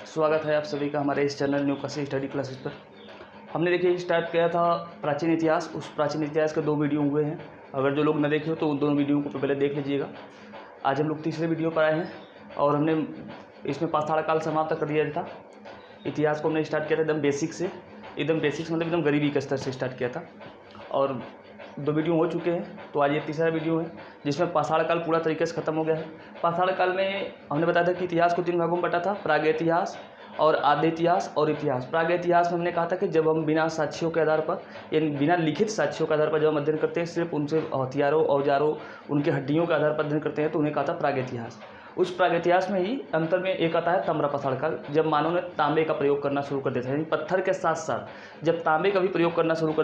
स्वागत है आप सभी का हमारे इस चैनल न्यू कसी स्टडी क्लासेस पर। हमने देखिए स्टार्ट किया था प्राचीन इतिहास। उस प्राचीन इतिहास के 2 वीडियो हुए हैं। अगर जो लोग न देखे हो तो उन दोनों वीडियो को पहले देख लीजिएगा। आज हम लोग तीसरे वीडियो पर आए हैं और हमने इसमें पाषाण काल समाप्त कर दिया था। इतिहास को हमने स्टार्ट किया था एकदम बेसिक से, एकदम बेसिक्स मतलब एकदम गरीबी के स्तर से स्टार्ट किया था और 2 वीडियो हो चुके हैं। तो आज ये तीसरा वीडियो है जिसमें पाषाण काल पूरा तरीके से ख़त्म हो गया है। पाषाण काल में हमने बताया था कि इतिहास को 3 भागों में बटा था, प्राग इतिहास और आद्य इतिहास और इतिहास। प्राग इतिहास में हमने कहा था कि जब हम बिना साक्ष्यों के आधार पर यानी बिना लिखित साक्ष्यों के आधार पर जब हम अध्ययन करते हैं, सिर्फ उनसे हथियारों औजारों उनके हड्डियों के आधार पर अध्ययन करते हैं तो उन्हें कहा था प्राग इतिहास। उस प्राग इतिहास में ही अंतर में एक आता है ताम्र पाषाण काल, जब मानव ने तांबे का प्रयोग करना शुरू कर दिया था, यानी पत्थर के साथ साथ जब तांबे का भी प्रयोग करना शुरू कर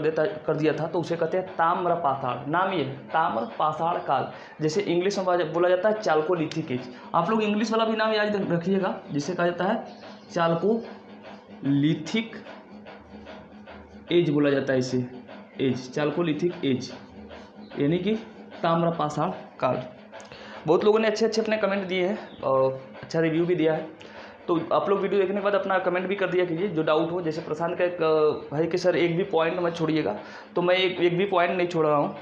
दिया था तो उसे कहते हैं ताम्र पाषाण। नाम ये है ताम्र पाषाण काल। जैसे इंग्लिश में बोला जाता है चाल्कोलिथिक एज। आप लोग इंग्लिश वाला भी नाम याद रखिएगा जिसे कहा जाता है चाल्कोलिथिक एज बोला जाता है इसे, एज चाल्कोलिथिक एज यानी कि ताम्र पाषाण काल। बहुत लोगों ने अच्छे अपने कमेंट दिए हैं और अच्छा रिव्यू भी दिया है। तो आप लोग वीडियो देखने के बाद अपना कमेंट भी कर दिया कीजिए जो डाउट हो। जैसे प्रशांत का एक है कि सर एक भी पॉइंट मत छोड़िएगा, तो मैं एक भी पॉइंट नहीं छोड़ रहा हूँ।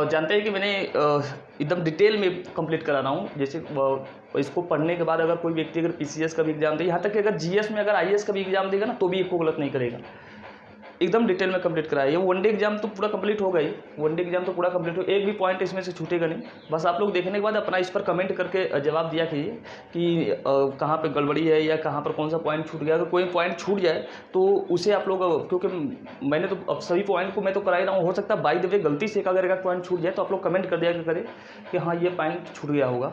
जानते हैं कि मैंने एकदम डिटेल में कंप्लीट करा रहा हूँ। जैसे इसको पढ़ने के बाद अगर कोई व्यक्ति अगर पीसीएस का भी एग्जाम दे, यहाँ तक कि अगर जीएस में अगर आईएएस का भी एग्जाम देगा ना तो भी इसको गलत नहीं करेगा। एकदम डिटेल में कंप्लीट कराया। ये वनडे एग्जाम तो पूरा कंप्लीट हो गई, वनडे एग्जाम तो पूरा कंप्लीट हो, एक भी पॉइंट इसमें से छूटेगा नहीं। बस आप लोग देखने के बाद अपना इस पर कमेंट करके जवाब दिया कीजिए कि कहाँ पे गड़बड़ी है या कहाँ पर कौन सा पॉइंट छूट गया। अगर कोई पॉइंट छूट जाए तो उसे आप लोग, क्योंकि मैंने तो अब सभी पॉइंट को मैं तो करा ही रहा हूँ, हो सकता है बाई द वे गलती से अगर एक पॉइंट छूट जाए तो आप लोग कमेंट कर दिया करें कि हाँ ये पॉइंट छूट गया होगा,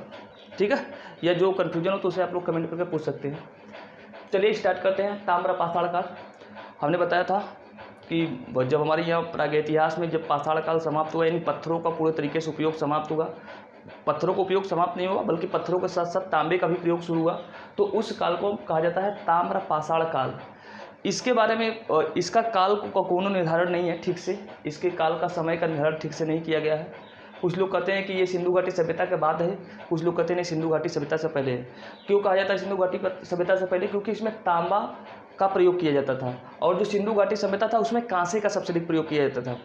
ठीक है। या जो कन्फ्यूजन हो तो उसे आप लोग कमेंट करके पूछ सकते हैं। चलिए स्टार्ट करते हैं। ताम्र पाषाण काल हमने बताया था कि जब हमारे यहाँ प्राग इतिहास में जब पाषाण काल समाप्त हुआ, यानी पत्थरों का पूरे तरीके से उपयोग समाप्त हुआ। पत्थरों का उपयोग समाप्त नहीं हुआ बल्कि पत्थरों के साथ साथ तांबे का भी प्रयोग शुरू हुआ, तो उस काल को कहा जाता है ताम्र पाषाण काल। इसके बारे में इसका काल का कोनो निर्धारण नहीं है ठीक से, इसके काल का समय का निर्धारण ठीक से नहीं किया गया है। कुछ लोग कहते हैं कि ये सिंधु घाटी सभ्यता के बाद है, कुछ लोग कहते हैं नहीं सिंधु घाटी सभ्यता से पहले है। क्यों कहा जाता है सिंधु घाटी सभ्यता से पहले? क्योंकि इसमें तांबा का प्रयोग किया जाता था और जो सिंधु घाटी सभ्यता था उसमें कांसे का सबसे अधिक प्रयोग किया जाता था।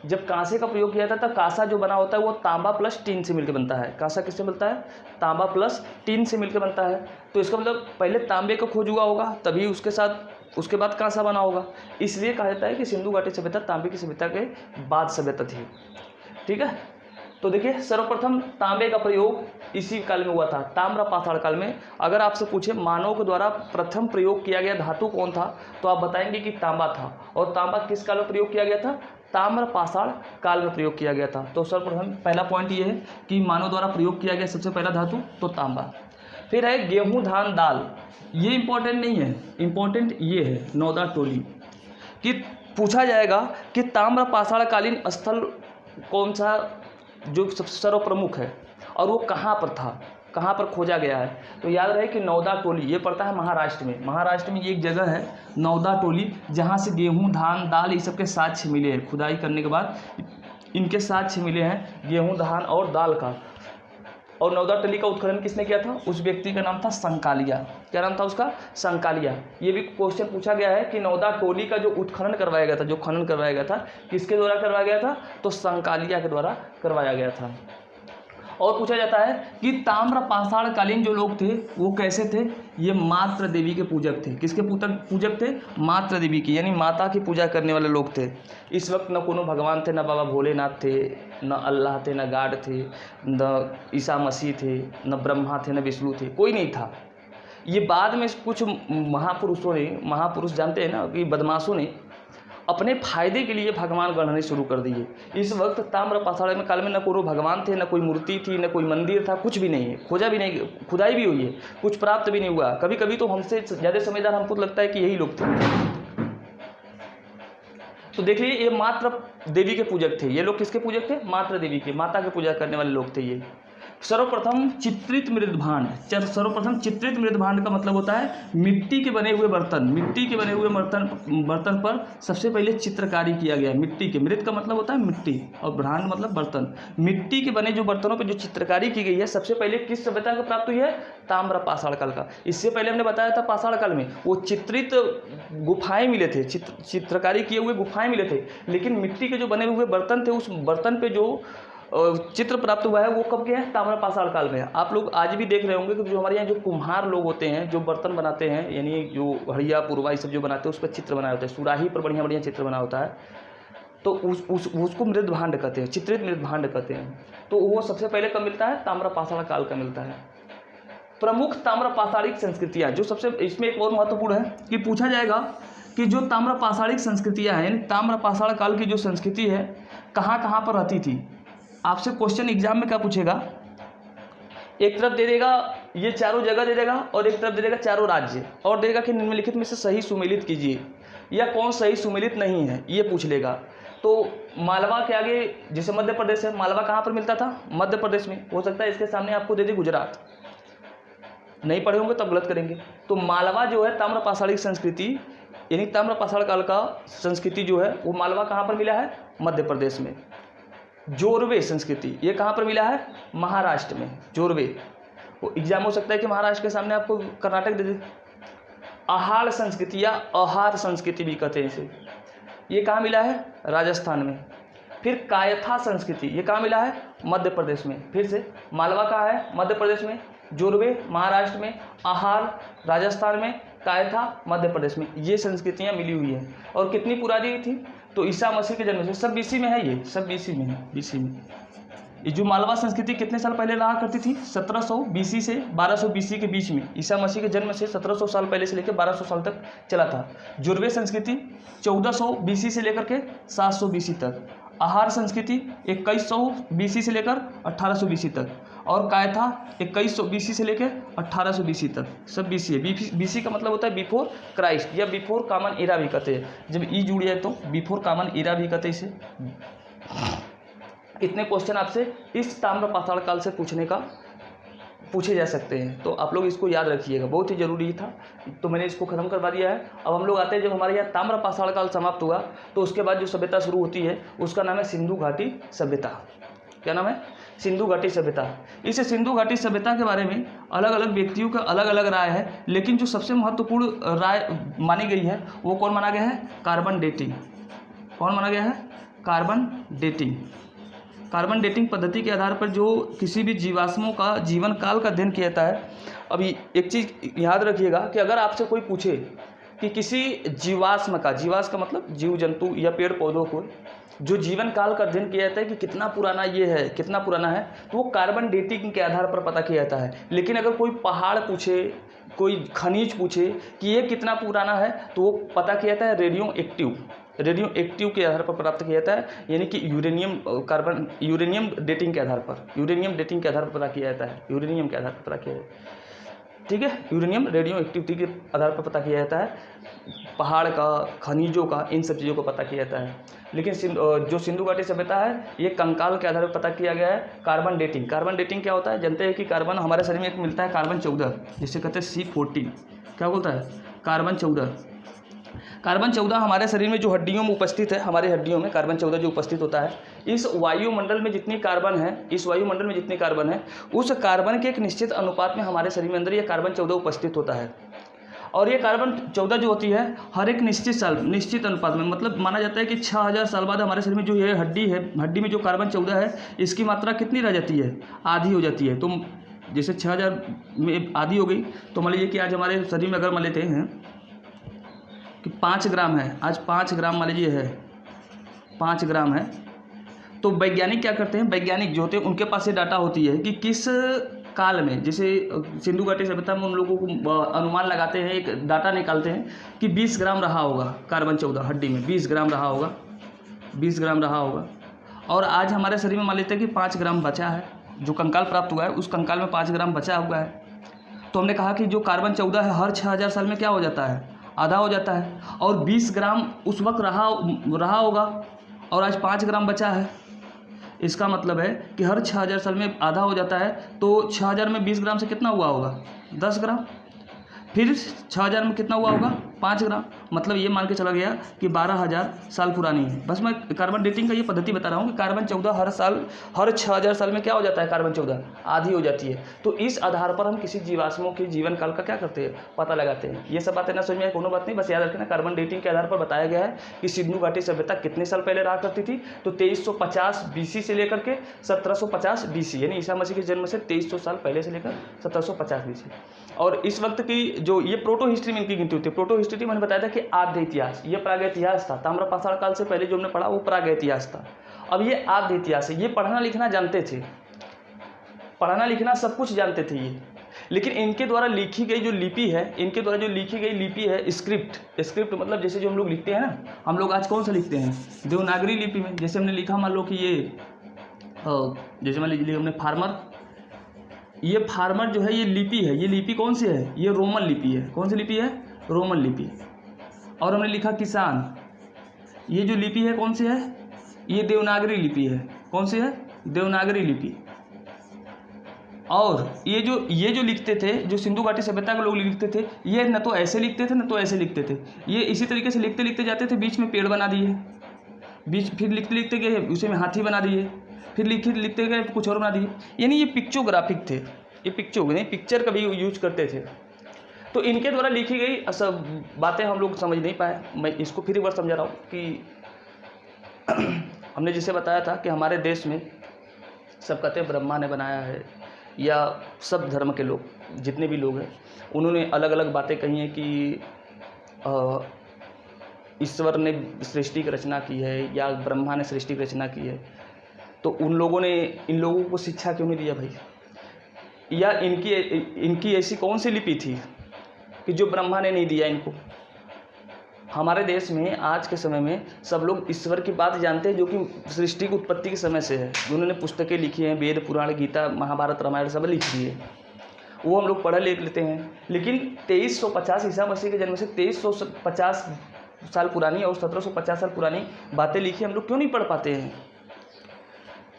जब कांसे का प्रयोग किया जाता था, कांसा जो बना होता है वो तांबा प्लस टीन से मिलकर बनता है। कांसा किससे मिलता है? तांबा प्लस टीन से मिलकर बनता है। तो इसका मतलब पहले तांबे का खोज हुआ होगा तभी उसके बाद कांसा बना होगा। इसलिए कहा जाता है कि सिंधु घाटी सभ्यता तांबे की सभ्यता के बाद सभ्यता थी, ठीक है। तो देखिए सर्वप्रथम तांबे का प्रयोग इसी काल में हुआ था, ताम्र पाषाण काल में। अगर आपसे पूछे मानव के द्वारा प्रथम प्रयोग किया गया धातु कौन था तो आप बताएंगे कि तांबा था। और तांबा किस काल में प्रयोग किया गया था? ताम्र पाषाण काल में प्रयोग किया गया था। तो सर्वप्रथम पहला पॉइंट ये है कि मानव द्वारा प्रयोग किया गया सबसे पहला धातु तो तांबा। फिर है गेहूँ धान दाल। ये इंपॉर्टेंट नहीं है, इंपॉर्टेंट ये है नौदा टोली कि पूछा जाएगा कि ताम्र पाषाण कालीन स्थल कौन सा जो सर्वप्रमुख है और वो कहाँ पर था, कहाँ पर खोजा गया है। तो याद रहे कि नौदा टोली ये पड़ता है महाराष्ट्र में। महाराष्ट्र में एक जगह है नौदा टोली जहाँ से गेहूँ धान दाल ये सब के साक्ष्य मिले हैं। खुदाई करने के बाद इनके साक्ष्य मिले हैं गेहूँ धान और दाल का। और नौदा टोली का उत्खनन किसने किया था? उस व्यक्ति का नाम था संकालिया। क्या नाम था उसका? संकालिया। ये भी क्वेश्चन पूछा गया है कि नौदा टोली का जो उत्खनन करवाया गया था, जो खनन करवाया गया था, किसके द्वारा करवाया गया था? तो संकालिया के द्वारा करवाया गया था। और पूछा जाता है कि ताम्र पाषाण कालीन जो लोग थे वो कैसे थे? ये मात्र देवी के पूजक थे। किसके पूजक थे? मात्र देवी की, यानी माता की पूजा करने वाले लोग थे। इस वक्त न कोनो भगवान थे, न बाबा भोलेनाथ थे, न अल्लाह थे, न गाड थे, न ईसा मसीह थे, न ब्रह्मा थे, न विष्णु थे, कोई नहीं था। ये बाद में कुछ महापुरुष जानते हैं ना कि बदमाशों ने अपने फायदे के लिए भगवान गढ़ने शुरू कर दिए। इस वक्त ताम्र पाषाण काल में न कोई भगवान थे, न कोई मूर्ति थी, न कोई मंदिर था, कुछ भी नहीं है। खोजा भी नहीं, खुदाई भी हुई है, कुछ प्राप्त भी नहीं हुआ। कभी कभी तो हमसे ज़्यादा समझदार हमको लगता है कि यही लोग थे। तो देखिए ये मात्र देवी के पूजक थे। ये लोग किसके पूजक थे? मात्र देवी के, माता की पूजा करने वाले लोग थे ये। सर्वप्रथम चित्रित मृदभांड। सर्वप्रथम चित्रित मृदभांड का मतलब होता है मिट्टी के बने हुए बर्तन। मिट्टी के बने हुए बर्तन पर सबसे पहले चित्रकारी किया गया। मिट्टी के, मृद का मतलब होता है मिट्टी और भांड मतलब बर्तन। मिट्टी के बने जो बर्तनों पर जो चित्रकारी की गई है सबसे पहले किस सभ्यता को प्राप्त हुई है? ताम्र पाषाण काल का। इससे पहले हमने बताया था पाषाण काल में वो चित्रित गुफाएं मिले थे, चित्रकारी किए हुए गुफाएं मिले थे, लेकिन मिट्टी के जो बने हुए बर्तन थे उस बर्तन पे जो चित्र प्राप्त हुआ है वो कब के है? ताम्र पाषाण काल में। आप लोग आज भी देख रहे होंगे कि जो हमारे यहाँ जो कुम्हार लोग होते हैं जो बर्तन बनाते हैं, यानी जो हड़िया पुरवा ये सब जो बनाते हैं उस पर चित्र बनाया होता है, सुराही पर बढ़िया बढ़िया चित्र बना होता है, तो उसको मृदभांड कहते हैं, चित्रित मृदभांड कहते हैं। तो वो सबसे पहले कब मिलता है? ताम्र पाषाण काल का मिलता है। प्रमुख ताम्र पाषाणिक संस्कृतियाँ, जो सबसे इसमें एक और महत्वपूर्ण है कि पूछा जाएगा कि जो ताम्र पाषाणिक संस्कृतियाँ हैं, ताम्र पाषाण काल की जो संस्कृति है कहाँ कहाँ पर रहती थी। आपसे क्वेश्चन एग्जाम में क्या पूछेगा? एक तरफ दे देगा ये चारों जगह दे देगा और एक तरफ दे देगा चारों राज्य, और देगा कि निम्नलिखित में से सही सुमेलित कीजिए, या कौन सही सुमेलित नहीं है ये पूछ लेगा। तो मालवा के आगे जैसे मध्य प्रदेश है, मालवा कहाँ पर मिलता था? मध्य प्रदेश में। हो सकता है इसके सामने आपको दे दे गुजरात, नहीं पढ़े होंगे तब गलत करेंगे। तो मालवा जो है ताम्र पाषाणिक संस्कृति, यानी ताम्र पाषाण काल का संस्कृति जो है वो मालवा कहाँ पर मिला है? मध्य प्रदेश में। जोरवे संस्कृति ये कहाँ पर मिला है? महाराष्ट्र में। जोरवे, वो एग्जाम हो सकता है कि महाराष्ट्र के सामने आपको कर्नाटक दे दे। आहार संस्कृति या आहार संस्कृति भी कहते हैं इसे, ये कहाँ मिला है? राजस्थान में। फिर कायथा संस्कृति ये कहाँ मिला है? मध्य प्रदेश में। फिर से मालवा कहाँ है? मध्य प्रदेश में। जोरवे महाराष्ट्र में, आहार राजस्थान में, कायथा मध्य प्रदेश में। ये संस्कृतियाँ मिली हुई हैं। और कितनी पुरानी थी? तो ईसा मसीह के जन्म से, सब बीसी में है, ये सब बीसी में है। बीसी में ये जो मालवा संस्कृति कितने साल पहले रहा करती थी? 1700 बीसी से 1200 बीसी के बीच में। ईसा मसीह के जन्म से 1700 साल पहले से लेकर 1200 साल तक चला था। जोरवे संस्कृति 1400 बीसी से लेकर के 700 बीसी तक। आहार संस्कृति 2100 बीसी से लेकर 1800 बीसी तक। और कायथा 2100 बीसी से लेकर 1800 बीसी तक, सब बीसी है। बीसी का मतलब होता है बिफोर क्राइस्ट या बिफोर कॉमन एरा भी कहते हैं। जब ई जुड़ी है तो बिफोर कॉमन एरा भी कहते हैं इसे। इतने क्वेश्चन आपसे इस ताम्र पाषाण काल से पूछे जा सकते हैं, तो आप लोग इसको याद रखिएगा, बहुत ही जरूरी था। तो मैंने इसको खत्म करवा दिया है। अब हम लोग आते हैं, जब हमारे यहाँ ताम्र पाषाण काल समाप्त हुआ तो उसके बाद जो सभ्यता शुरू होती है उसका नाम है सिंधु घाटी सभ्यता। क्या नाम है? सिंधु घाटी सभ्यता। इस सिंधु घाटी सभ्यता के बारे में अलग अलग व्यक्तियों का अलग अलग राय है, लेकिन जो सबसे महत्वपूर्ण राय मानी गई है वो कौन माना गया है? Carbon dating. कौन माना गया है? Carbon dating. कार्बन डेटिंग पद्धति के आधार पर जो किसी भी जीवाश्मों का जीवन काल का अध्ययन किया जाता है। अभी एक चीज़ याद रखिएगा कि अगर आपसे कोई पूछे कि किसी जीवाश्म का मतलब जीव जंतु या पेड़ पौधों को जो जीवन काल का अध्ययन किया जाता है कि कितना पुराना ये है, कितना पुराना है, तो वो कार्बन डेटिंग के आधार पर पता किया जाता है। लेकिन अगर कोई पहाड़ पूछे, कोई खनिज पूछे कि ये कितना पुराना है, तो वो पता किया जाता है रेडियो एक्टिव के आधार पर प्राप्त किया जाता है, यानी कि यूरेनियम डेटिंग के आधार पर पता किया जाता है। यूरेनियम के आधार पर पता किया जाता है, ठीक है। यूरेनियम रेडियो एक्टिविटी के आधार पर पता किया जाता है, पहाड़ का, खनिजों का, इन सब चीज़ों को पता किया जाता है। लेकिन जो सिंधु घाटी सभ्यता है ये कंकाल के आधार पर पता किया गया है। कार्बन डेटिंग क्या होता है? जानते हैं कि कार्बन हमारे शरीर में एक मिलता है कार्बन 14, जिसे कहते हैं C14। क्या बोलता है? कार्बन 14 हमारे शरीर में जो हड्डियों में उपस्थित है, हमारे हड्डियों में कार्बन 14 जो उपस्थित होता है, इस वायुमंडल में जितनी कार्बन है उस कार्बन के एक निश्चित अनुपात में हमारे शरीर में अंदर ये कार्बन 14 उपस्थित होता है। और ये कार्बन 14 जो होती है हर एक निश्चित अनुपात में, मतलब माना जाता है कि 6000 साल बाद हमारे शरीर में जो ये हड्डी में जो कार्बन 14 है इसकी मात्रा कितनी रह जाती है? आधी हो जाती है। तो जैसे 6000 में आधी हो गई, तो मान लीजिए कि आज हमारे शरीर में अगर मान लेते हैं कि 5 ग्राम है, आज 5 ग्राम मान लीजिए है, 5 ग्राम है, तो वैज्ञानिक क्या करते हैं? वैज्ञानिक जो होते हैं उनके पास ये डाटा होती है कि किस काल में, जैसे सिंधु घाटी सभ्यता में उन लोगों को अनुमान लगाते हैं, एक डाटा निकालते हैं कि 20 ग्राम रहा होगा कार्बन 14 हड्डी में, 20 ग्राम रहा होगा। और आज हमारे शरीर में मान लेते हैं कि 5 ग्राम बचा है, जो कंकाल प्राप्त हुआ है उस कंकाल में 5 ग्राम बचा हुआ है। तो हमने कहा कि जो कार्बन 14 है हर 6000 साल में क्या हो जाता है? आधा हो जाता है। और 20 ग्राम उस वक्त रहा होगा और आज 5 ग्राम बचा है। इसका मतलब है कि हर 6000 साल में आधा हो जाता है, तो 6000 में 20 ग्राम से कितना हुआ होगा? 10 ग्राम। फिर 6000 में कितना हुआ होगा? 5 ग्राम। मतलब ये मान के चला गया कि 12000 साल पुरानी है। बस मैं कार्बन डेटिंग का ये पद्धति बता रहा हूँ कि कार्बन 14 हर साल, हर 6000 साल में क्या हो जाता है? कार्बन 14 आधी हो जाती है। तो इस आधार पर हम किसी जीवाश्मों के जीवन काल का क्या करते हैं? पता लगाते हैं। ये सब बातें ना समझ में आए कोनो बात नहीं, बस याद रखना कार्बन डेटिंग के आधार पर बताया गया है कि सिंधु घाटी सभ्यता कितने साल पहले रहा करती थी। तो 2350 BC से लेकर के 1750 BC, यानी ईसा मसीह के जन्म से 2300 साल पहले से लेकर 1750 BC। और इस वक्त की जो ये प्रोटो हिस्ट्री में इनकी गिनती होती है। प्रोटो हिस्ट्री मैंने बताया था कि आद्य इतिहास, ये प्रागैतिहास इतिहास था। ताम्र पाषाण काल से पहले जो हमने पढ़ा वो प्रागैतिहास इतिहास था। अब ये आद्य इतिहास है। ये पढ़ना लिखना जानते थे, पढ़ना लिखना सब कुछ जानते थे ये, लेकिन इनके द्वारा लिखी गई जो लिपि है, इनके द्वारा जो लिखी गई लिपि है स्क्रिप्ट मतलब जैसे जो हम लोग लिखते हैं ना, हम लोग आज कौन सा लिखते हैं? देवनागरी लिपि में। जैसे हमने लिखा, मान लो कि ये जैसे मान लीजिए हमने फार्मर, ये फार्मर जो है ये लिपि है। ये लिपि कौन सी है? ये रोमन लिपि है। कौन सी लिपि है? रोमन लिपि। और हमने लिखा किसान, ये जो लिपि है कौन सी है? ये देवनागरी लिपि है। कौन सी है? देवनागरी लिपि। और ये जो लिखते थे, जो सिंधु घाटी सभ्यता के लोग लिखते थे, ये न तो ऐसे लिखते थे न तो ऐसे लिखते थे। ये इसी तरीके से लिखते लिखते जाते थे, बीच में पेड़ बना दिए, फिर लिखते लिखते गए उसी में हाथी बना दिए, फिर लिखते गए कुछ और बना दिए। यानी ये पिक्चोग्राफिक थे, ये पिक्चर का भी यूज करते थे। तो इनके द्वारा लिखी गई सब बातें हम लोग समझ नहीं पाए। मैं इसको फिर एक बार समझा रहा हूँ कि हमने जिसे बताया था कि हमारे देश में सब कहते हैं ब्रह्मा ने बनाया है, या सब धर्म के लोग जितने भी लोग हैं उन्होंने अलग अलग बातें कही हैं कि ईश्वर ने सृष्टि की रचना की है या ब्रह्मा ने सृष्टि की रचना की है। तो उन लोगों ने इन लोगों को शिक्षा क्यों नहीं दिया भाई? या इनकी ऐसी कौन सी लिपि थी कि जो ब्रह्मा ने नहीं दिया इनको? हमारे देश में आज के समय में सब लोग ईश्वर की बात जानते हैं जो कि सृष्टि की उत्पत्ति के समय से है। उन्होंने पुस्तकें लिखी हैं, वेद पुराण गीता महाभारत रामायण सब लिख दी है, वो हम लोग पढ़ लिख लेते हैं। लेकिन 2350 ईसा मसीह के जन्म से 2350 साल पुरानी और 1750 साल पुरानी बातें लिखी हम लोग क्यों नहीं पढ़ पाते हैं?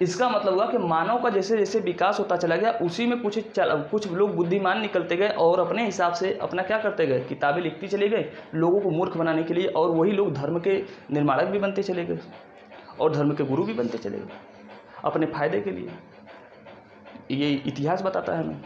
इसका मतलब हुआ कि मानव का जैसे जैसे विकास होता चला गया, उसी में कुछ लोग बुद्धिमान निकलते गए और अपने हिसाब से अपना क्या करते गए? किताबें लिखते चले गए लोगों को मूर्ख बनाने के लिए, और वही लोग धर्म के निर्माणक भी बनते चले गए और धर्म के गुरु भी बनते चले गए अपने फायदे के लिए। ये इतिहास बताता है हमें।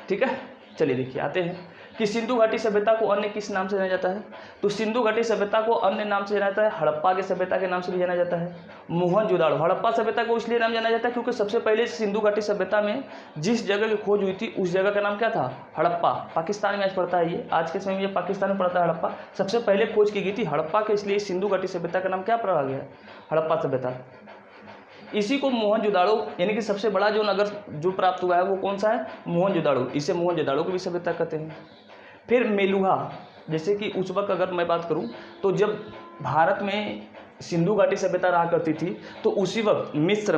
ठीक है, चलिए देखिए आते हैं कि सिंधु घाटी सभ्यता को अन्य किस नाम से जाना जाता है? तो सिंधु घाटी सभ्यता को अन्य नाम से जाना जाता है, हड़प्पा की सभ्यता के नाम से भी जाना जाता है, मोहनजोदाड़ो। हड़प्पा सभ्यता को इसलिए नाम जाना जाता है क्योंकि सबसे पहले सिंधु घाटी सभ्यता में जिस जगह की खोज हुई थी उस जगह का नाम क्या था? हड़प्पा। पाकिस्तान में आज पड़ता है ये, आज के समय में ये पाकिस्तान में पड़ता है हड़प्पा। सबसे पहले खोज की गई थी हड़प्पा के, इसलिए सिंधु घाटी सभ्यता का नाम क्या पड़ा गया? हड़प्पा सभ्यता। इसी को मोहनजोदाड़ो यानी कि सबसे बड़ा जो नगर जो प्राप्त हुआ है वो कौन सा है? मोहनजोदाड़ो। इसे मोहनजोदाड़ो की भी सभ्यता कहते हैं। फिर मेलुहा, जैसे कि उस वक्त अगर मैं बात करूं तो जब भारत में सिंधु घाटी सभ्यता रहा करती थी तो उसी वक्त मिस्र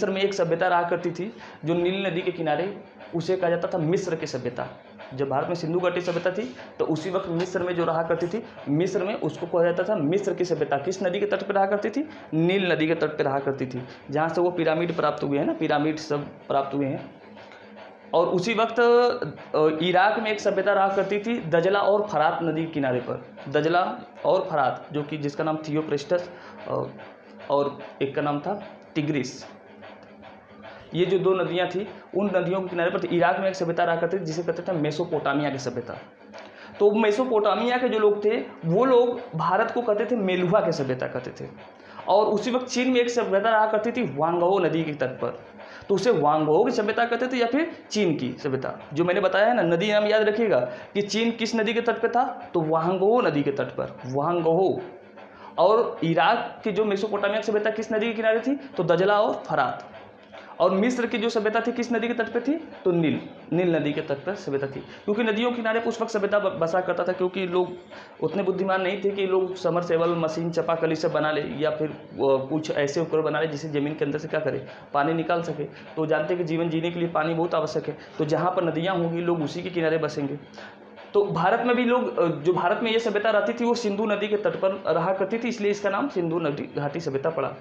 में एक सभ्यता रहा करती थी जो नील नदी के किनारे, उसे कहा जाता था मिस्र की सभ्यता। जब भारत में सिंधु घाटी सभ्यता थी तो उसी वक्त मिस्र में जो रहा करती थी, मिस्र में उसको कहा जाता था मिस्र की सभ्यता। किस नदी के तट पर रहा करती थी? नील नदी के तट पर रहा करती थी, जहाँ से वो पिरामिड प्राप्त हुए हैं ना, पिरामिड सब प्राप्त हुए हैं। और उसी वक्त इराक में एक सभ्यता रहा करती थी दजला और फरात नदी के किनारे पर। दजला और फरात, जो कि जिसका नाम थियोप्रेस्टस और एक का नाम था टिग्रिस। ये जो दो नदियां थी उन नदियों के किनारे पर इराक में एक सभ्यता रहा करती थी जिसे कहते थे मेसोपोटामिया की सभ्यता। तो मेसोपोटामिया के जो लोग थे वो लोग भारत को कहते थे मेलुहा की सभ्यता कहते थे। और उसी वक्त चीन में एक सभ्यता रहा करती थी वांगहो नदी के तट पर, तो उसे वांगहो की सभ्यता कहते थे या फिर चीन की सभ्यता। जो मैंने बताया है ना, नदी नाम याद रखिएगा कि चीन किस नदी के तट पर था? तो वांगहो नदी के तट पर, वांगहो। और इराक की जो मेसोपोटामिया की सभ्यता किस नदी के किनारे थी? तो दजला और फरात। और मिस्र की जो सभ्यता थी किस नदी के तट पे थी? तो नील नदी के तट पर सभ्यता थी। क्योंकि नदियों के किनारे उस वक्त सभ्यता बसा करता था, क्योंकि लोग उतने बुद्धिमान नहीं थे कि लोग समरसेबल मशीन चापाकली से बना ले या फिर कुछ ऐसे उपकरण बना ले जिससे ज़मीन के अंदर से क्या करे, पानी निकाल सके। तो जानते हैं कि जीवन जीने के लिए पानी बहुत आवश्यक है, तो जहाँ पर नदियाँ होंगी लोग उसी के किनारे बसेंगे। तो भारत में भी लोग, जो भारत में ये सभ्यता रहती थी वो सिंधु नदी के तट पर रहा करती थी, इसलिए इसका नाम सिंधु नदी घाटी सभ्यता पड़ा।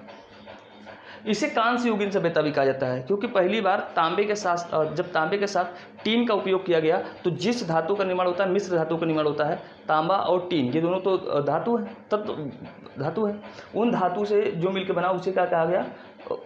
इसे कांस्य युगीन सभ्यता भी कहा जाता है, क्योंकि पहली बार जब तांबे के साथ टीन का उपयोग किया गया तो जिस धातु का निर्माण होता है, मिश्र धातु का निर्माण होता है, तांबा और टीन ये दोनों तो धातु है, धातु है, उन धातु से जो मिलकर बना उसे क्या कहा गया,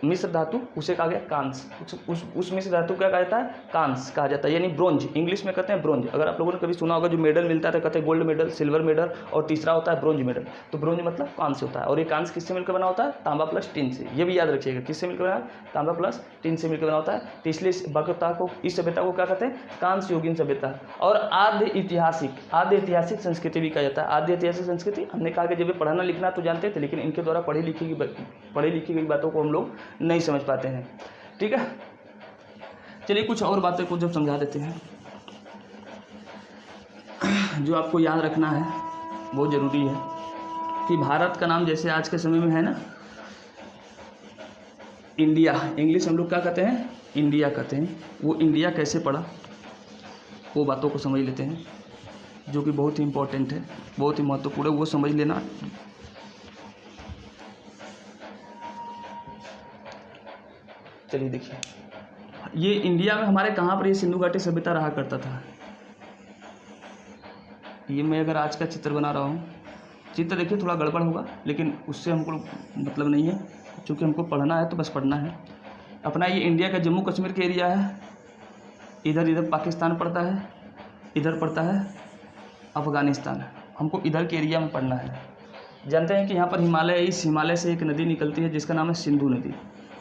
मिश्र धातु, उसे कहा गया कांस्य। उस मिश्र धातु क्या कहा जाता है, कांस्य कहा जाता है, यानी ब्रोंज, इंग्लिश में कहते हैं ब्रोंज। अगर आप लोगों ने कभी सुना होगा जो मेडल मिलता है कहते हैं गोल्ड मेडल, सिल्वर मेडल और तीसरा होता है ब्रोंज मेडल। तो ब्रोंज मतलब कांस्य होता है, और ये कांस्य किससे मिलकर बना होता है, तांबा प्लस टीन से। ये भी याद रखिएगा, किससे मिलकर बना, तांबा प्लस टीन से मिलकर बना होता है। तो इसलिए इस सभ्यता को क्या कहते हैं, कांस्य युगीन सभ्यता। और आद्य ऐतिहासिक संस्कृति भी कहा जाता है। आद्य ऐतिहासिक संस्कृति हमने कहा कि जब पढ़ना लिखना तो जानते थे, लेकिन इनके द्वारा पढ़ी लिखी गई बातों को हम लोग नहीं समझ पाते हैं। ठीक है, चलिए कुछ और बातें को जब समझा देते हैं जो आपको याद रखना है, बहुत ज़रूरी है कि भारत का नाम जैसे आज के समय में है ना इंडिया, इंग्लिश हम लोग क्या कहते हैं, इंडिया कहते हैं। वो इंडिया कैसे पड़ा वो बातों को समझ लेते हैं, जो कि बहुत ही इम्पोर्टेंट है, बहुत ही महत्वपूर्ण है, वो समझ लेना। चलिए देखिए, ये इंडिया में हमारे कहाँ पर ये सिंधु घाटी सभ्यता रहा करता था। ये मैं अगर आज का चित्र बना रहा हूँ, चित्र देखिए थोड़ा गड़बड़ होगा, लेकिन उससे हमको मतलब नहीं है, क्योंकि हमको पढ़ना है तो बस पढ़ना है अपना। ये इंडिया का जम्मू कश्मीर का एरिया है, इधर पाकिस्तान पड़ता है, इधर पड़ता है अफ़गानिस्तान। हमको इधर के एरिया में पढ़ना है। जानते हैं कि यहाँ पर हिमालय, इस हिमालय से एक नदी निकलती है जिसका नाम है सिंधु नदी।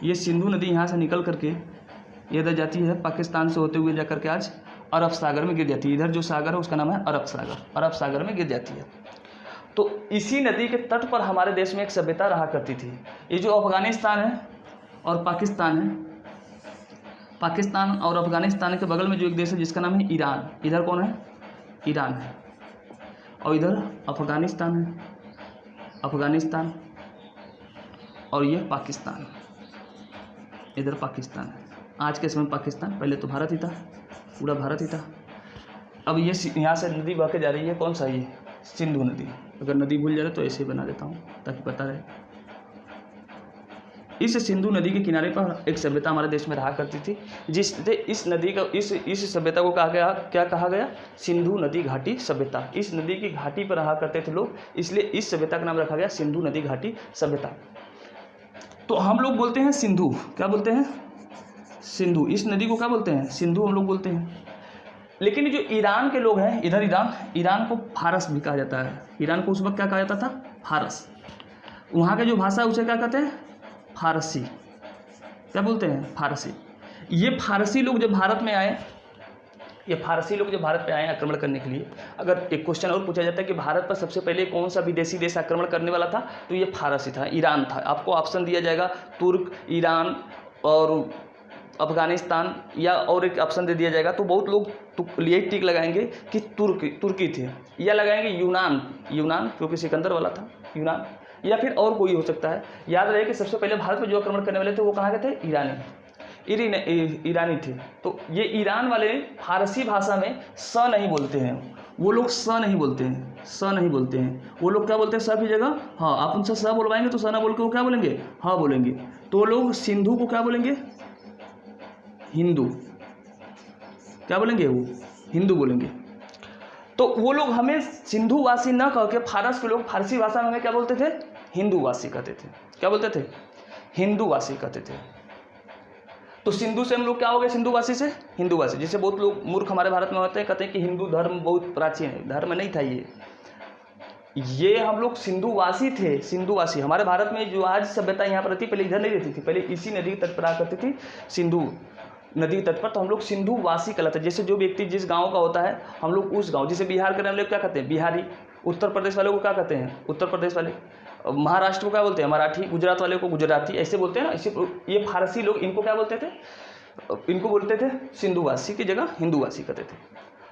ये सिंधु नदी यहाँ से निकल करके ये इधर जाती है, पाकिस्तान से होते हुए जा करके आज अरब सागर में गिर जाती है। इधर जो सागर है उसका नाम है अरब सागर, अरब सागर में गिर जाती है। तो इसी नदी के तट पर हमारे देश में एक सभ्यता रहा करती थी। ये जो अफ़गानिस्तान है और पाकिस्तान है, पाकिस्तान और अफ़गानिस्तान के बगल में जो एक देश है जिसका नाम है ईरान। इधर कौन है, ईरान है, और इधर अफ़गानिस्तान है, अफ़गानिस्तान, और ये पाकिस्तान, इधर पाकिस्तान है। आज के समय पाकिस्तान, पहले तो भारत ही था, पूरा भारत ही था। अब ये यहाँ से नदी बह के जा रही है, कौन सा, ये सिंधु नदी। अगर नदी भूल जाए तो ऐसे ही बना देता हूँ ताकि पता रहे। इस सिंधु नदी के किनारे पर एक सभ्यता हमारे देश में रहा करती थी, जिससे इस नदी का इस सभ्यता को क्या कहा गया, सिंधु नदी घाटी सभ्यता। इस नदी की घाटी पर रहा करते थे लोग, इसलिए इस सभ्यता का नाम रखा गया सिंधु नदी घाटी सभ्यता। तो हम लोग बोलते हैं सिंधु, क्या बोलते हैं, सिंधु। इस नदी को क्या बोलते हैं, सिंधु हम लोग बोलते हैं। लेकिन जो ईरान के लोग हैं, इधर ईरान को फारस भी कहा जाता है। ईरान को उस वक्त क्या कहा जाता था, फारस। वहाँ के जो भाषा है उसे क्या कहते हैं, फारसी। क्या बोलते हैं, फारसी। ये फारसी लोग जब भारत में आए, आक्रमण करने के लिए, अगर एक क्वेश्चन और पूछा जाता है कि भारत पर सबसे पहले कौन सा विदेशी देश आक्रमण करने वाला था, तो ये फारसी था, ईरान था। आपको ऑप्शन दिया जाएगा तुर्क, ईरान और अफ़गानिस्तान, या और एक ऑप्शन दे दिया जाएगा, तो बहुत लोग यही टिक लगाएंगे कि तुर्की थे, या लगाएंगे यूनान क्योंकि सिकंदर वाला था यूनान, या फिर और कोई हो सकता है। याद रहे कि सबसे पहले भारत में जो आक्रमण करने वाले थे वो कहाँ के थे, ईरानी थे। तो ये ईरान वाले फारसी भाषा में स नहीं बोलते हैं, वो लोग स नहीं बोलते हैं, वो लोग क्या बोलते हैं, स की जगह हाँ। आप उनसे स बोलवाएंगे तो स ना बोल के वो क्या बोलेंगे, हाँ बोलेंगे। तो वो लोग सिंधु को क्या बोलेंगे, हिंदू। क्या बोलेंगे, वो हिंदू बोलेंगे। तो वो लोग हमें सिंधुवासी न कह के, फारस के लोग फारसी भाषा में हमें क्या बोलते थे, हिंदूवासी कहते थे। क्या बोलते थे, हिंदूवासी कहते थे। तो सिंधु से हम लोग क्या हो गए, सिंधुवासी से हिंदूवासी। जैसे बहुत लोग मूर्ख हमारे भारत में होते हैं, कहते हैं कि हिंदू धर्म बहुत प्राचीन है। धर्म नहीं था ये हम लोग सिंधुवासी थे, सिंधुवासी। हमारे भारत में जो आज सभ्यता यहाँ पर रहती, पहले इधर नहीं रहती थी, पहले इसी नदी के तट पर आ करती थी, सिंधु नदी के तट पर। तो हम लोग सिंधुवासी कहलाते हैं। जैसे जो व्यक्ति जिस गांव का होता है, हम लोग उस गांव, जैसे बिहार के हम लोग क्या कहते हैं, बिहारी। उत्तर प्रदेश वाले को क्या कहते हैं, उत्तर प्रदेश वाले। महाराष्ट्र को क्या बोलते हैं, मराठी। गुजरात वाले को गुजराती, ऐसे बोलते हैं ना। इसे ये फारसी लोग इनको क्या बोलते थे, इनको बोलते थे सिंधुवासी की जगह हिंदूवासी कहते थे।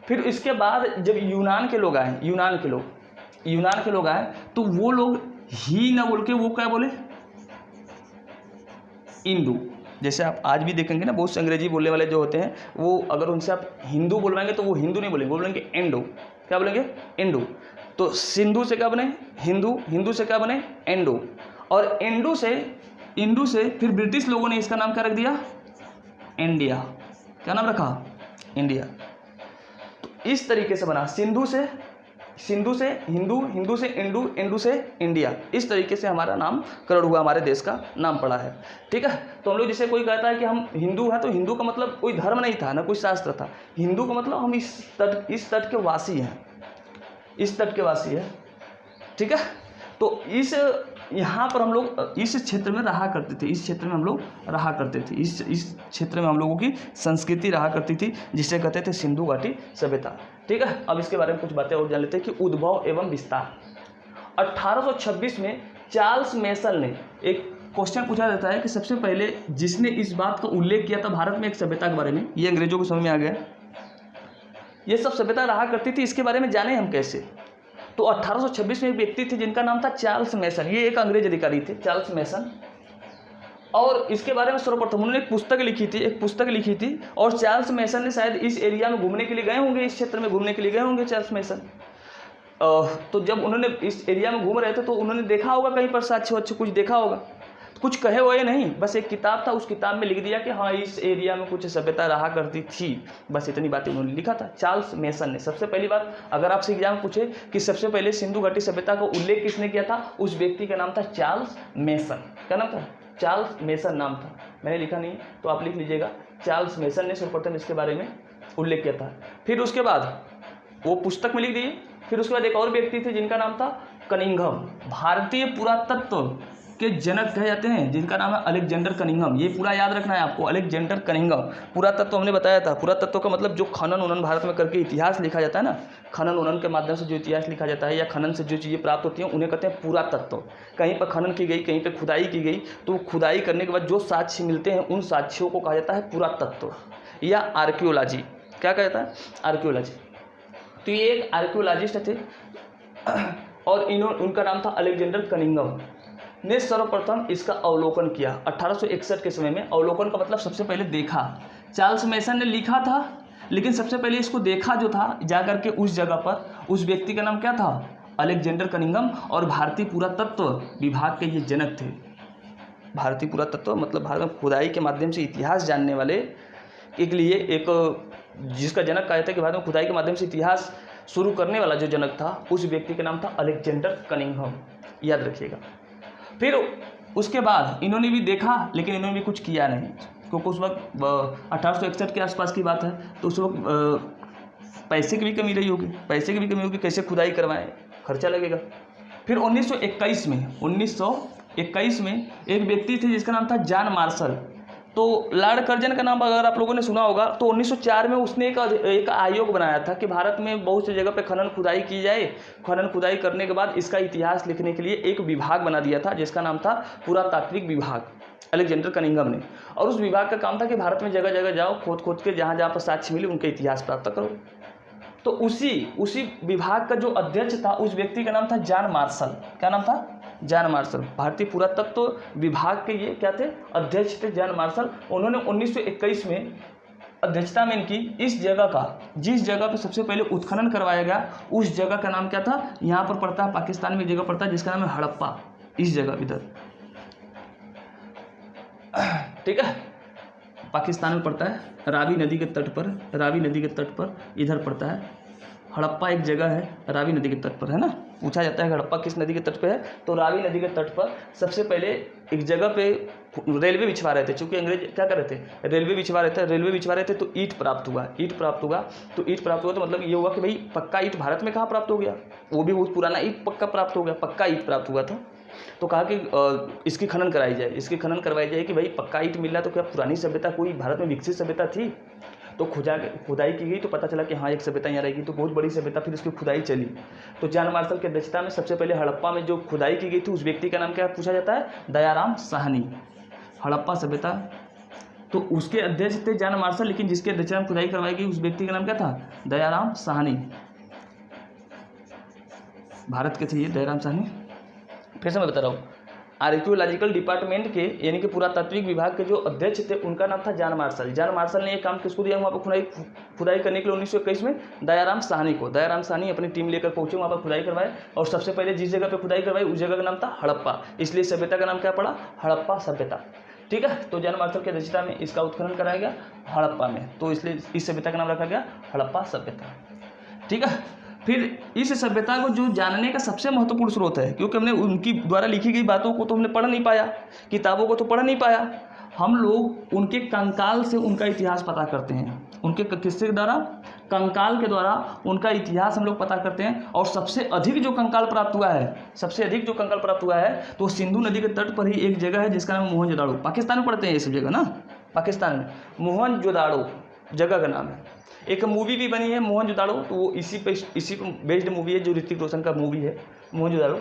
फिर इसके बाद जब यूनान के लोग आए, यूनान के लोग आए, तो वो लोग ही ना बोल के वो क्या बोले, इंदू। जैसे आप आज भी देखेंगे ना, बहुत से अंग्रेजी बोलने वाले जो होते हैं, वो अगर उनसे आप हिंदू बोलवाएंगे तो वो हिंदू नहीं बोलेंगे, वो बोलेंगे एंडो। क्या बोलेंगे, एंडो। तो सिंधु से क्या बने, हिंदू। हिंदू से क्या बने, एंडो। और एंडो से इंडू से फिर ब्रिटिश लोगों ने इसका नाम क्या रख दिया, इंडिया। क्या नाम रखा, इंडिया। तो इस तरीके से बना, सिंधु से हिंदू, हिंदू से इंडू, इंडू से इंडिया। इस तरीके से हमारा नामकरण हुआ, हमारे देश का नाम पड़ा है। ठीक है, तो हम लोग जैसे कोई कहता है कि हम हिंदू हैं, तो हिंदू का मतलब कोई धर्म नहीं था, ना कोई शास्त्र था। हिंदू का मतलब हम इस तट के वासी हैं, इस तट के वासी हैं। ठीक है, तो यहाँ पर हम लोग इस क्षेत्र में रहा करते थे, इस क्षेत्र में हम लोग रहा करते थे, इस क्षेत्र में हम लोगों की संस्कृति रहा करती थी, जिसे कहते थे सिंधु घाटी सभ्यता। ठीक है, अब इसके बारे में कुछ बातें और जान लेते हैं कि उद्भव एवं विस्तार। 1826 में चार्ल्स मेसन ने एक क्वेश्चन पूछा जाता है कि सबसे पहले जिसने इस बात का उल्लेख किया था भारत में एक सभ्यता के बारे में, ये अंग्रेजों को समझ में आ गया, ये सब सभ्यता रहा करती थी, इसके बारे में जाने हम कैसे। तो 1826 में एक व्यक्ति थे जिनका नाम था चार्ल्स मेसन, ये एक अंग्रेज अधिकारी थे चार्ल्स मेसन, और इसके बारे में सर्वप्रथम उन्होंने एक पुस्तक लिखी थी, और चार्ल्स मेसन ने शायद इस एरिया में घूमने के लिए गए होंगे, इस क्षेत्र में घूमने के लिए गए होंगे चार्ल्स मेसन। तो जब उन्होंने इस एरिया में घूम रहे थे तो उन्होंने देखा होगा कहीं पर साक्ष्य कुछ देखा होगा, कुछ कहे हुए नहीं, बस एक किताब था, उस किताब में लिख दिया कि हाँ इस एरिया में कुछ सभ्यता रहा करती थी, बस इतनी बातें उन्होंने लिखा था चार्ल्स मेसन ने। सबसे पहली बात, अगर आपसे एग्जाम पूछे कि सबसे पहले सिंधु घाटी सभ्यता का उल्लेख किसने किया था, उस व्यक्ति का नाम था चार्ल्स मेसन। क्या नाम था, चार्ल्स मेसन नाम था, मैंने लिखा नहीं तो आप लिख लीजिएगा, चार्ल्स मेसन ने सर्वप्रथम इसके बारे में उल्लेख किया था। फिर उसके बाद वो पुस्तक में लिख दिए। फिर उसके बाद एक और व्यक्ति थे जिनका नाम था कनिंघम, भारतीय पुरातत्व के जनक कहे जाते हैं, जिनका नाम है अलेक्जेंडर कनिंघम। ये पूरा याद रखना है आपको, अलेक्जेंडर कनिंघम। पुरातत्व हमने बताया था, पुरातत्व का मतलब जो खनन उनन भारत में करके इतिहास लिखा जाता है ना, खनन उनन के माध्यम से जो इतिहास लिखा जाता है या खनन से जो चीज़ें प्राप्त होती हैं उन्हें कहते हैं पुरातत्व। कहीं पर खनन की गई, कहीं पर खुदाई की गई, तो खुदाई करने के बाद जो साक्ष्य मिलते हैं उन साक्ष्यों को कहा जाता है पुरातत्व या आर्कियोलॉजी। क्या कहता है, आर्कियोलॉजी। तो ये एक आर्कियोलॉजिस्ट थे और उनका नाम था अलेक्जेंडर कनिंघम ने सर्वप्रथम इसका अवलोकन किया 1861 के समय में। अवलोकन का मतलब सबसे पहले देखा, चार्ल्स मेसन ने लिखा था, लेकिन सबसे पहले इसको देखा जो था जाकर के उस जगह पर, उस व्यक्ति का नाम क्या था, अलेक्जेंडर कनिंघम, और भारतीय पुरातत्व विभाग के ये जनक थे। भारतीय पुरातत्व मतलब भारत में खुदाई के माध्यम से इतिहास जानने वाले के लिए एक, जिसका जनक कहा जाता है कि भारत में खुदाई के माध्यम से इतिहास शुरू करने वाला जो जनक था, उस व्यक्ति का नाम था अलेक्जेंडर कनिंघम, याद रखिएगा। फिर उसके बाद इन्होंने भी देखा, लेकिन इन्होंने भी कुछ किया नहीं, क्योंकि उस वक्त 1861 के आसपास की बात है, तो उस वक्त पैसे की भी कमी रही होगी, कैसे खुदाई करवाएं, खर्चा लगेगा। फिर 1921 में एक व्यक्ति थे जिसका नाम था जॉन मार्शल। तो लॉर्ड कर्जन का नाम अगर आप लोगों ने सुना होगा, तो 1904 में उसने एक आयोग बनाया था कि भारत में बहुत सी जगह पे खनन खुदाई की जाए। खनन खुदाई करने के बाद इसका इतिहास लिखने के लिए एक विभाग बना दिया था जिसका नाम था पुरातात्विक विभाग, अलेक्जेंडर कनिंघम ने। और उस विभाग का काम था कि भारत में जगह जगह जाओ, खोद के जहाँ जहाँ पर साक्ष्य मिले उनके इतिहास प्राप्त करो। तो उसी विभाग का जो अध्यक्ष था उस व्यक्ति का नाम था जॉन मार्शल। क्या नाम था, जॉन मार्शल। भारतीय पुरातत्व विभाग के ये क्या थे, अध्यक्ष थे जॉन मार्शल। उन्होंने 1921 में अध्यक्षता में इनकी इस जगह का, जिस जगह पे सबसे पहले उत्खनन करवाया गया उस जगह का नाम क्या था, यहाँ पर पड़ता है पाकिस्तान में एक जगह पड़ता है जिसका नाम है हड़प्पा, इस जगह इधर, ठीक है, पाकिस्तान में पड़ता है, रावी नदी के तट पर इधर पड़ता है हड़प्पा। एक जगह है रावी नदी के तट पर, है ना, पूछा जाता है हड़प्पा किस नदी के तट पे है, तो रावी नदी के तट पर सबसे पहले एक जगह पे रेलवे बिछवा रहे थे, क्योंकि अंग्रेज क्या कर रहे थे, रेलवे बिछवा रहे थे, तो ईंट प्राप्त हुआ। तो मतलब ये हुआ कि भाई पक्का ईंट भारत में कहाँ प्राप्त हो गया, वो भी बहुत पुराना ईंट पक्का ईंट प्राप्त हुआ था। तो कहा कि इसकी खनन कराई जाए, कि भाई पक्का ईंट मिल रहा, तो क्या पुरानी सभ्यता कोई भारत में विकसित सभ्यता थी। तो खुदाई की गई तो पता चला कि हाँ एक सभ्यता यहाँ रहेगी, तो बहुत बड़ी सभ्यता, फिर उसकी खुदाई चली। तो जॉन मार्शल की अध्यक्षता में सबसे पहले हड़प्पा में जो खुदाई की गई थी उस व्यक्ति का नाम क्या पूछा जाता है, दयाराम साहनी। हड़प्पा सभ्यता, तो उसके अध्यक्ष थे जॉन मार्शल, लेकिन जिसके अध्यक्षता में खुदाई करवाई गई उस व्यक्ति का नाम क्या था, दयाराम साहनी। भारत के थे ये दयाराम साहनी। फिर से मैं बता रहा हूँ, आर्कियोलॉजिकल डिपार्टमेंट के यानी कि पुरातात्विक विभाग के जो अध्यक्ष थे उनका नाम था जॉन मार्शल। जॉन मार्शल ने ये काम किसको दिया वहाँ पर खुदाई करने के लिए 1921 में दयाराम साहनी को। दयाराम साहनी अपनी टीम लेकर पहुंचे, वहाँ पर खुदाई करवाए और सबसे पहले जिस जगह पर खुदाई करवाई उस जगह का नाम था हड़प्पा, इसलिए सभ्यता का नाम क्या पड़ा, हड़प्पा सभ्यता। ठीक है, तो जॉन मार्शल की अध्यक्षता में इसका उत्खनन कराया गया हड़प्पा में, तो इसलिए इस सभ्यता का नाम रखा गया हड़प्पा सभ्यता। ठीक है, फिर इस सभ्यता को जो जानने का सबसे महत्वपूर्ण स्रोत है, क्योंकि हमने उनकी द्वारा लिखी गई बातों को तो हमने पढ़ नहीं पाया, किताबों को तो पढ़ नहीं पाया, हम लोग उनके कंकाल से उनका इतिहास पता करते हैं। उनके किसके द्वारा, कंकाल के द्वारा उनका इतिहास हम लोग पता करते हैं। और सबसे अधिक जो कंकाल प्राप्त हुआ है, सबसे अधिक जो कंकाल प्राप्त हुआ है तो सिंधु नदी के तट पर ही एक जगह है जिसका नाम मोहनजोदाड़ो। पाकिस्तान में पढ़ते हैं ये सब जगह ना, पाकिस्तान में मोहनजोदाड़ो जगह का नाम है। एक मूवी भी बनी है मोहनजोदाड़ो, तो वो इसी पे बेस्ड मूवी है जो ऋतिक रोशन का मूवी है मोहनजोदाड़ो।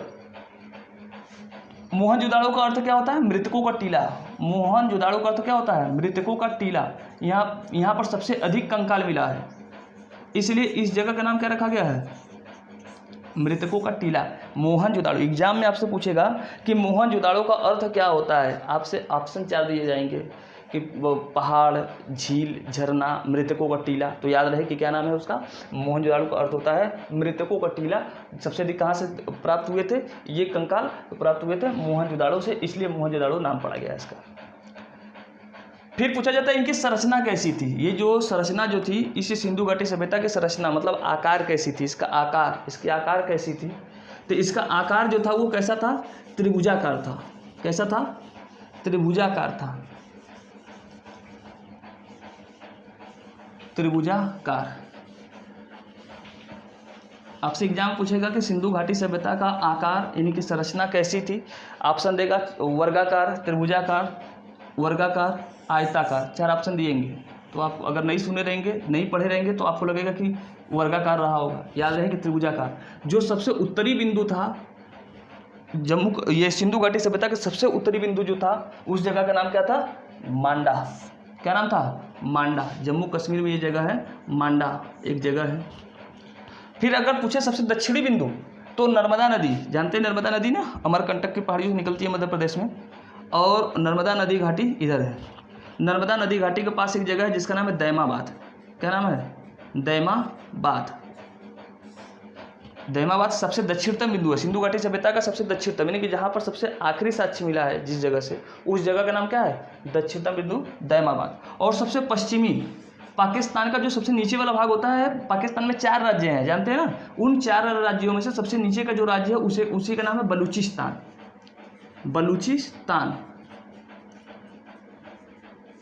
मोहनजोदाड़ो का अर्थ क्या होता है, मृतकों का टीला। मोहनजोदाड़ो का अर्थ क्या होता है, मृतकों का टीला। यहाँ पर सबसे अधिक कंकाल मिला है, इसलिए इस जगह का नाम क्या रखा गया है, मृतकों का टीला, मोहनजोदाड़ो। एग्जाम में आपसे पूछेगा कि मोहनजोदाड़ो का अर्थ क्या होता है, आपसे ऑप्शन 4 दिए जाएंगे कि वो पहाड़, झील, झरना, मृतकों का टीला। तो याद रहे कि क्या नाम है उसका, मोहनजोदाड़ो का अर्थ होता है मृतकों का टीला। सबसे अधिक कहाँ से प्राप्त हुए थे ये कंकाल, प्राप्त हुए थे मोहनजोदाड़ो से, इसलिए मोहनजोदाड़ो नाम पड़ा गया इसका। फिर पूछा जाता है इनकी संरचना कैसी थी। ये जो संरचना जो थी इस सिंधु घाटी सभ्यता की संरचना मतलब आकार कैसी थी, इसका आकार, इसकी आकार कैसी थी, तो इसका आकार जो था वो कैसा था, त्रिभुजाकार था। कैसा था, त्रिभुजाकार था, त्रिभुजाकार। आपसे एग्जाम पूछेगा कि सिंधु घाटी सभ्यता का आकार यानी कि संरचना कैसी थी, ऑप्शन देगा वर्गाकार, त्रिभुजाकार, वर्गाकार, आयताकार, 4 ऑप्शन दिएंगे। तो आप अगर नहीं सुने रहेंगे, नहीं पढ़े रहेंगे तो आपको लगेगा कि वर्गाकार रहा होगा। याद रहे कि त्रिभुजाकार। जो सबसे उत्तरी बिंदु था ये सिंधु घाटी सभ्यता का सबसे उत्तरी बिंदु जो था उस जगह का नाम क्या था, मांडा। क्या नाम था, मांडा। जम्मू कश्मीर में ये जगह है मांडा, एक जगह है। फिर अगर पूछे सबसे दक्षिणी बिंदु तो नर्मदा नदी, जानते हैं नर्मदा नदी ना, अमरकंटक की पहाड़ियों से निकलती है मध्य प्रदेश में, और नर्मदा नदी घाटी इधर है। नर्मदा नदी घाटी के पास एक जगह है जिसका नाम है दैमाबाद। क्या नाम है, दैमाबाद। दैमाबाद सबसे दक्षिणतम बिंदु है सिंधु घाटी सभ्यता का, सबसे दक्षिणतम यानी कि जहाँ पर सबसे आखिरी साक्ष्य मिला है जिस जगह से, उस जगह का नाम क्या है, दक्षिणतम बिंदु दैमाबाद। और सबसे पश्चिमी पाकिस्तान का जो सबसे नीचे वाला भाग होता है, पाकिस्तान में 4 राज्य हैं जानते हैं ना, उन 4 राज्यों में से सबसे नीचे का जो राज्य है उसी का नाम है बलूचिस्तान। बलूचिस्तान।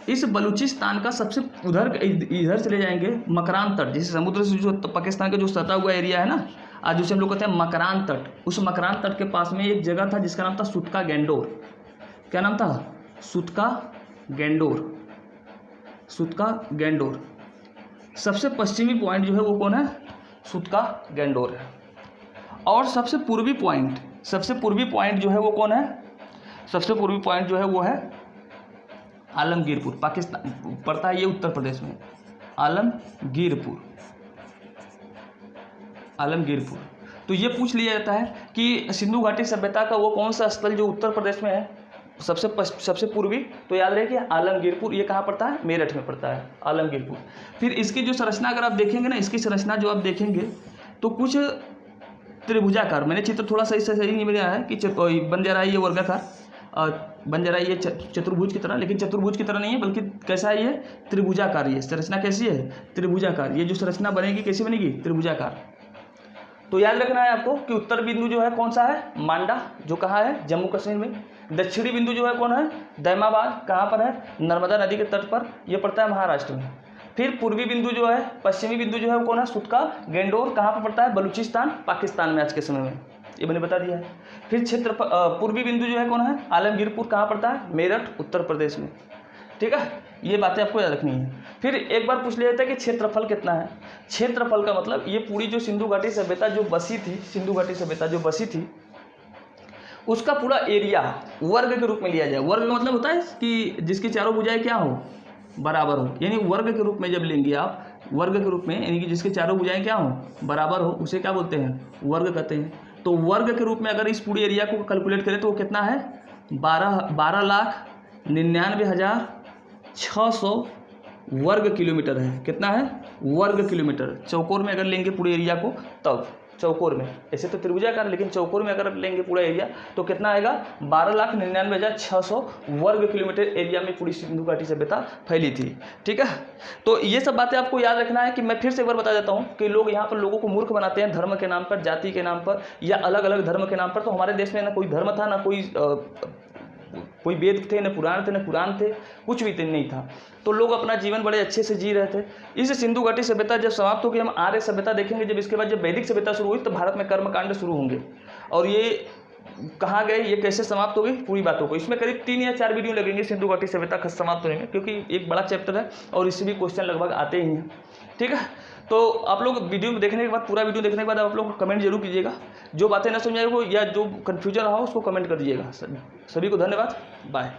इस बलूचिस्तान का सबसे उधर इधर चले जाएंगे मकरान तट, जैसे समुद्र से जो पाकिस्तान का जो सटा हुआ एरिया है ना, आज उसे हम लोग कहते हैं मकरान तट। उस मकरान तट के पास में एक जगह था जिसका नाम था सुतका गैंडोर। क्या नाम था, सुतका गैंडोर। सुतका गैंडोर। सबसे पश्चिमी पॉइंट जो है वो कौन है, सुतका गैंडोर है। और सबसे पूर्वी पॉइंट जो है वो कौन है, सबसे पूर्वी पॉइंट जो है वो है आलमगीरपुर। पाकिस्तान पड़ता है ये उत्तर प्रदेश में, आलमगीरपुर। तो ये पूछ लिया जाता है कि सिंधु घाटी सभ्यता का वो कौन सा स्थल जो उत्तर प्रदेश में है सबसे पूर्वी, तो याद रहे कि आलमगीरपुर। ये कहाँ पड़ता है, मेरठ में पड़ता है आलमगीरपुर। फिर इसकी जो संरचना अगर आप देखेंगे ना, इसकी संरचना जो आप देखेंगे तो कुछ त्रिभुजाकार, मैंने चित्र थोड़ा सही नहीं मिला है कि बन जा रहा है ये वर्गाकार, बन जा रहा है ये चतुर्भुज की तरह, लेकिन चतुर्भुज की तरह नहीं है बल्कि कैसा है ये, त्रिभुजाकार। ये संरचना कैसी है, त्रिभुजाकार। ये जो संरचना बनेगी कैसी बनेगी, त्रिभुजाकार। तो याद रखना है आपको कि उत्तर बिंदु जो है कौन सा है, मांडा, जो कहाँ है, जम्मू कश्मीर में। दक्षिणी बिंदु जो है कौन है, दैमाबाद, कहाँ पर है, नर्मदा नदी के तट पर, ये पड़ता है महाराष्ट्र में। फिर पूर्वी बिंदु जो है, पश्चिमी बिंदु जो है वो कौन है, सुतका गैंडोर, कहाँ पर पड़ता है, बलूचिस्तान, पाकिस्तान में आज के समय में, ये मैंने बता दिया है। फिर पूर्वी बिंदु जो है कौन है, आलमगीरपुर, कहाँ पड़ता है, मेरठ, उत्तर प्रदेश में। ठीक है, ये बातें आपको याद रखनी है। फिर एक बार पूछ लिया जाता है कि क्षेत्रफल कितना है। क्षेत्रफल का मतलब ये पूरी जो सिंधु घाटी सभ्यता जो बसी थी, सिंधु घाटी सभ्यता जो बसी थी उसका पूरा एरिया वर्ग के रूप में लिया जाए। वर्ग का मतलब होता है कि जिसकी चारों भुजाएं क्या हो, बराबर हो, यानी वर्ग के रूप में जब लेंगे आप, वर्ग के रूप में यानी कि जिसके चारों भुजाएं क्या हो, बराबर हो, उसे क्या बोलते हैं, वर्ग कहते हैं। तो वर्ग के रूप में अगर इस पूरी एरिया को कैलकुलेट करें तो वो कितना है, 12,99,600 वर्ग किलोमीटर है। कितना है? वर्ग किलोमीटर। चौकोर में अगर लेंगे पूरे एरिया को तब, चौकोर में, ऐसे तो त्रिभुजाकार, लेकिन चौकोर में अगर लेंगे पूरा एरिया तो कितना आएगा? 12,99,600 वर्ग किलोमीटर एरिया में पूरी सिंधु घाटी सभ्यता फैली थी। ठीक है, तो ये सब बातें आपको याद रखना है। कि मैं फिर से एक बार बता देता हूँ कि लोग यहाँ पर लोगों को मूर्ख बनाते हैं धर्म के नाम पर, जाति के नाम पर, या अलग अलग धर्म के नाम पर। तो हमारे देश में ना कोई धर्म था, ना कोई वेद थे, न पुराण थे, न कुरान थे, कुछ भी नहीं था। तो लोग अपना जीवन बड़े अच्छे से जी रहे थे। इस सिंधु घाटी सभ्यता जब समाप्त होगी, हम आर्य सभ्यता देखेंगे। जब इसके बाद जब वैदिक सभ्यता शुरू हुई तो भारत में कर्मकांड शुरू होंगे। और ये कहाँ गए, ये कैसे समाप्त हो गई, पूरी बातों को इसमें करीब 3 या 4 वीडियो लगेंगे सिंधु घाटी सभ्यता समाप्त होने में, क्योंकि एक बड़ा चैप्टर है और इससे भी क्वेश्चन लगभग आते ही हैं। ठीक है, तो आप लोग वीडियो देखने के बाद, पूरा वीडियो देखने के बाद आप लोग कमेंट जरूर कीजिएगा। जो बातें ना समझ आए वो, या जो कन्फ्यूजन रहा हो उसको कमेंट कर दीजिएगा। सभी को धन्यवाद, बाय।